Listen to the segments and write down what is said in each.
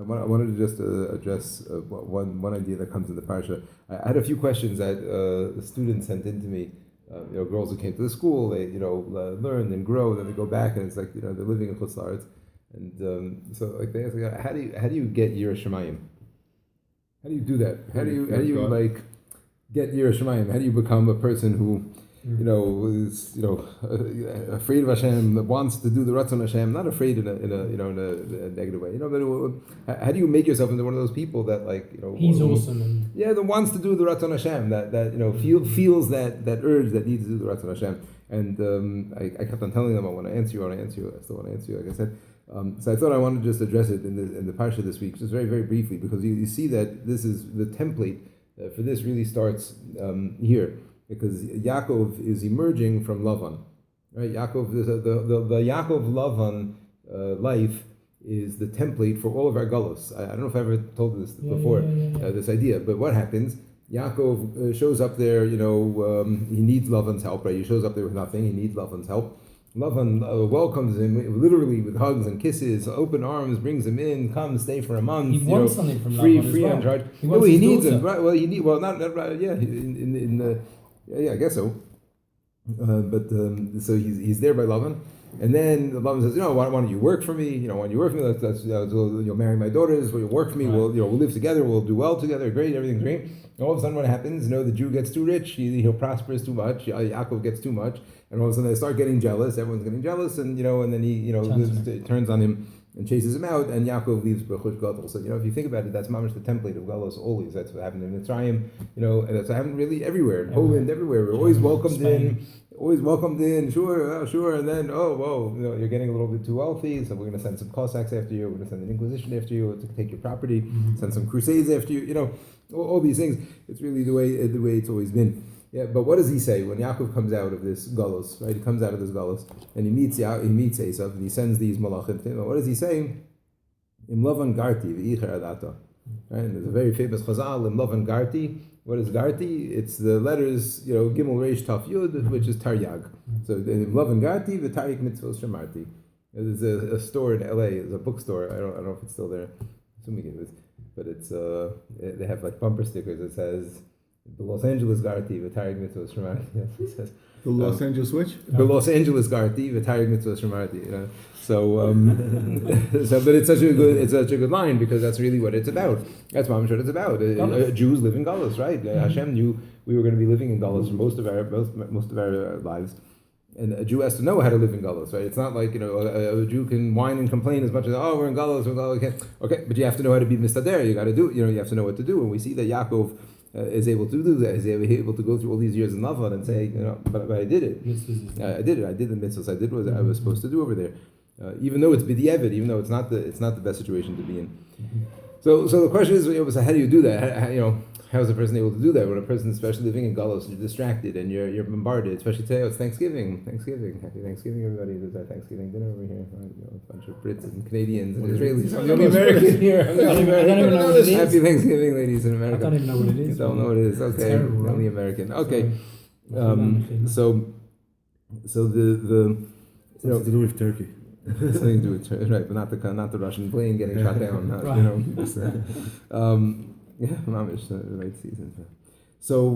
I wanted to just address one idea that comes in the parsha. I had a few questions that the students sent in to me. Girls who came to the school, they learn and grow, and then they go back, and it's like they're living in Chutz La'aretz, and so like they ask, how do you get Yirat Shamayim? How do you do that? How do you like get Yirat Shamayim? How do you become a person who is afraid of Hashem, wants to do the Ratzon Hashem, not afraid in a negative way. But how do you make yourself into one of those people that he's awesome that wants to do the Ratzon Hashem, that feels that urge that needs to do the Ratzon Hashem. And I kept on telling them, I still want to answer you, like I said. So I thought I wanted to just address it in the Parsha this week, just very, very briefly, because you see that this is the template for this really starts here. Because Yaakov is emerging from Lavan, right? Yaakov, the Yaakov Lavan life is the template for all of our galus. I don't know if I ever told this before, this idea. But what happens? Yaakov shows up there. He needs Lavan's help, right? He shows up there with nothing. He needs Lavan's help. Lavan welcomes him literally with hugs and kisses, open arms, brings him in, come stay for a month. He wants something from Lavan free on charge. He needs him, right? Well, I guess so. So he's there by Lavan, and then Lavan says, why don't you work for me? Why don't you work for me? You'll marry my daughters. Will you work for me? We'll live together. We'll do well together. Great, everything's great. And all of a sudden, what happens? The Jew gets too rich. He'll prospers too much. Yaakov gets too much, and all of a sudden they start getting jealous. Everyone's getting jealous, and then he turns on him and chases him out, and Yaakov leaves B'chush Gadol. So if you think about it, that's mamish the template of Galos always. That's what happened in Mitzrayim, and that's what happened really everywhere, in Poland, everywhere. We're always welcomed in, sure, and then you're getting a little bit too wealthy, so we're going to send some Cossacks after you. We're going to send an Inquisition after you to take your property, send some Crusades after you. All these things. It's really the way it's always been. Yeah, but what does he say when Yaakov comes out of this galus? Right, he comes out of this galus and he meets Esav and he sends these malachim to him. What does he say? Im Lavan Garti v'Icher Adata. Right, and there's a very famous chazal. Im Lavan Garti. What is Garti? It's the letters Gimel Reish Taf Yud, which is Taryag. So Im Lavan Garti v'Taryag Mitzvos Shamarti. There's a store in L.A. There's a bookstore. I don't know if it's still there. Assuming it is, but it's they have like bumper stickers that says, the Los Angeles Garti, V'Taryag Mitzvos Shmarti. The Los Angeles which? The Los Angeles Garti, V'Taryag Mitzvos Shmarti. So, but it's such a good line because that's really what it's about. That's what I'm sure it's about. Jews live in Galus, right? Hashem knew we were going to be living in Galus for most of our lives. And a Jew has to know how to live in Galus, right? It's not like, a Jew can whine and complain as much as, we're in Galus, okay, but you have to know how to be mistader. You got to do, you have to know what to do. And we see that Yaakov is able to do that. Is able to go through all these years in Lavan and say, but I did it. I did it. I did the mitzvahs. I did what I was supposed to do over there. Even though it's b'di'evid, even though it's not the best situation to be in. Mm-hmm. So the question is, how do you do that? How is a person able to do that when a person, especially living in Galus, you're distracted and you're bombarded? Especially today, it's Thanksgiving. Happy Thanksgiving, everybody! There's our Thanksgiving dinner over here. A bunch of Brits and Canadians and Israelis. I'm the only American here. Happy Thanksgiving, ladies in America. I don't even know what it is. You don't know what it is. Okay, terrible, right? Only American. Okay, so the something to do with Turkey. Something to do with Turkey, right? But not the Russian plane getting shot down. Right. Yeah, mamish, the right season. So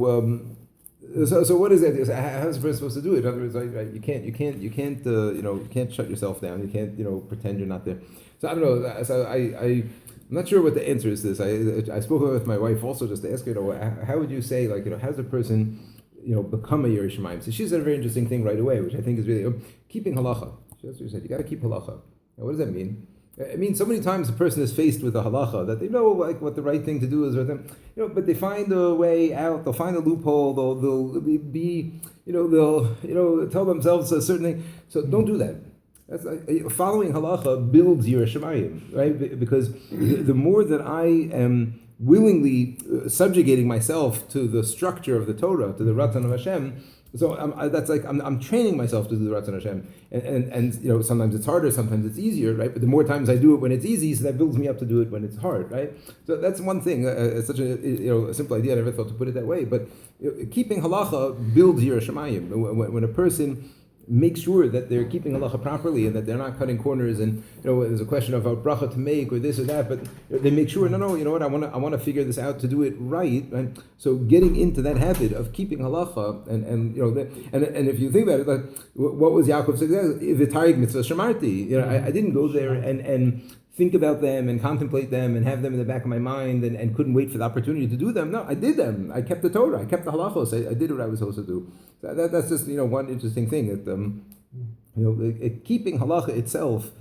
what is that? How is a person supposed to do it? In other words, right, you can't shut yourself down. You can't pretend you're not there. So I don't know. So I'm not sure what the answer is to this. I spoke with my wife also just to ask her, how would you say, how does a person, become a Yirat Shamayim? So she said a very interesting thing right away, which I think is really keeping halacha. She said, you got to keep halacha. Now, what does that mean? I mean, so many times a person is faced with a halacha that they know what the right thing to do is with them, but they find a way out. They'll find a loophole. They'll be, they'll tell themselves a certain thing. So don't do that. That's following halacha builds Yirat Shamayim, right? Because the more that I am willingly subjugating myself to the structure of the Torah, to the Ratzon of Hashem. So I'm training myself to do the Ratzon Hashem, and sometimes it's harder, sometimes it's easier, right? But the more times I do it when it's easy, so that builds me up to do it when it's hard, right? So that's one thing. It's such a simple idea. I never thought to put it that way, but keeping halacha builds Yirat Shamayim. When a person make sure that they're keeping halacha properly and that they're not cutting corners. And there's a question of a bracha to make or this or that, but they make sure. No, you know what? I want to figure this out to do it right. And so getting into that habit of keeping halacha, and if you think about it, like what was Yaakov's success? V'tarig mitzvah shamarti. I didn't go there and think about them and contemplate them and have them in the back of my mind and couldn't wait for the opportunity to do them. No, I did them. I kept the Torah. I kept the halachos. I did what I was supposed to do. So that's just one interesting thing. That keeping halacha itself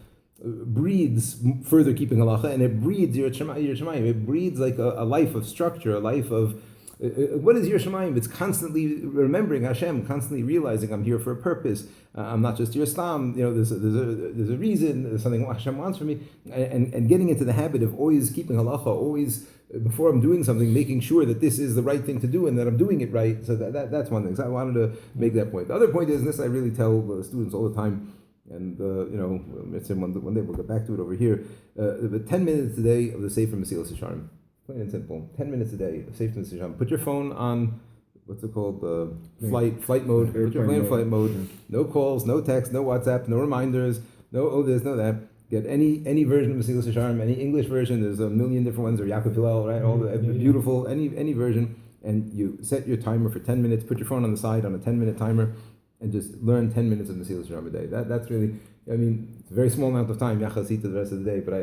breeds further keeping halacha, and it breeds Yirat Shamayim. It breeds like a life of structure, a life of what is Yirat Shamayim? It's constantly remembering Hashem, constantly realizing I'm here for a purpose. I'm not just your stam. There's a reason. There's something Hashem wants from me, and getting into the habit of always keeping halacha, always before I'm doing something, making sure that this is the right thing to do and that I'm doing it right. So that's one thing. So I wanted to make that point. The other point is, and this I really tell students all the time, and one day we'll get back to it over here. But 10 minutes a day of the Sefer Mesilas Yesharim. Plain and simple. 10 minutes a day of Sefer Mesilas Yesharim. Put your phone on, what's it called? Flight mode. Put your phone in flight mode. No calls, no text, no WhatsApp, no reminders, no this, no that. Get any version of Mesilas Yesharim, any English version. There's a million different ones, or Yaakov Hillel, right? All the beautiful, any version. And you set your timer for 10 minutes. Put your phone on the side on a 10-minute timer, and just learn 10 minutes of Mesilas Yesharim a day. That's really, it's a very small amount of time, Yachasita the rest of the day. But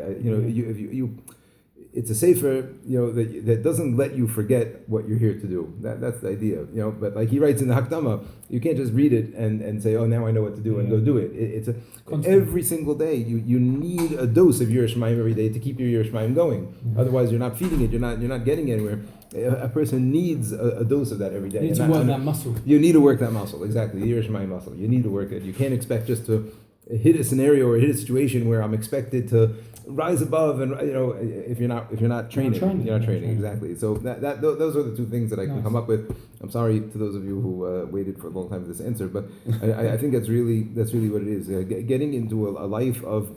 it's a sefer, that doesn't let you forget what you're here to do. That's the idea, But like he writes in the Hakdama, you can't just read it and say, oh, now I know what to do and go do it. It's every single day. You need a dose of Yirat Shamayim every day to keep your Yirat Shamayim going. Mm-hmm. Otherwise, you're not feeding it. You're not getting anywhere. A person needs a dose of that every day. You need to work that muscle. You need to work that muscle, exactly. The Yirat Shamayim muscle. You need to work it. You can't expect just to hit a scenario or hit a situation where I'm expected to rise above, and if you're not training, you're not training. Exactly. So those are the two things that I can come up with. I'm sorry to those of you who waited for a long time for this answer, but I think that's really what it is. Getting into a life of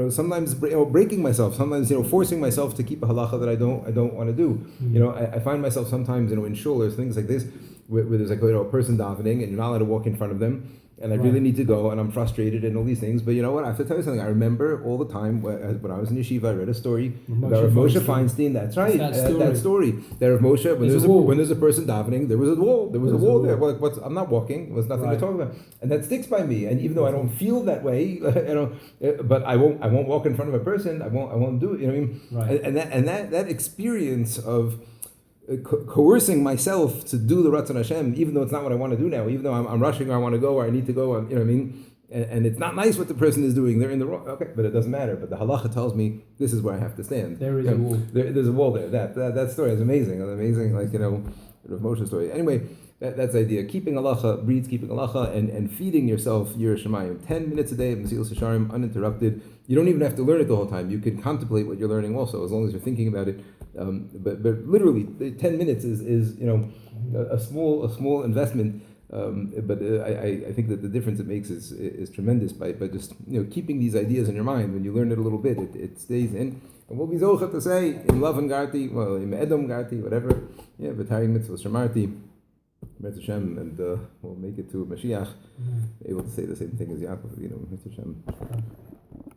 sometimes breaking myself, sometimes forcing myself to keep a halacha that I don't want to do. Mm-hmm. I find myself sometimes in shul or things like this where there's like a person davening and you're not allowed to walk in front of them. And I really need to go, and I'm frustrated and all these things. But you know what? I have to tell you something. I remember all the time when I was in yeshiva, I read a story about Rav Moshe Feinstein. That's right, that story. That Rav Moshe, when there's a person davening, there was a wall. There was a wall there. I'm not walking. There's nothing to talk about, and that sticks by me. And even though I don't feel that way, but I won't walk in front of a person. I won't do it. You know what I mean? Right. And that experience of coercing myself to do the Ratzon Hashem, even though it's not what I want to do now, even though I'm rushing or I want to go or I need to go, you know what I mean? And it's not nice what the person is doing. They're in the wrong. Okay, but it doesn't matter. But the halacha tells me this is where I have to stand. There is a wall. There's a wall there. That story is amazing. It's amazing, like Rav Moshe's story. Anyway, that's the idea. Keeping halacha breeds keeping halacha and feeding yourself Yirat Shamayim. 10 minutes a day of Mesilas Yesharim uninterrupted. You don't even have to learn it the whole time. You can contemplate what you're learning also, as long as you're thinking about it. But literally, 10 minutes is a small investment. But I think that the difference it makes is tremendous by just keeping these ideas in your mind. When you learn it a little bit, it stays in. And we'll be zocha to say in love and garti, well in edom garti, whatever. Yeah, v'tarig mitzvah shamarti. Mitzvah Hashem, and we'll make it to Mashiach, able to say the same thing as Yaakov, Mitzvah Hashem.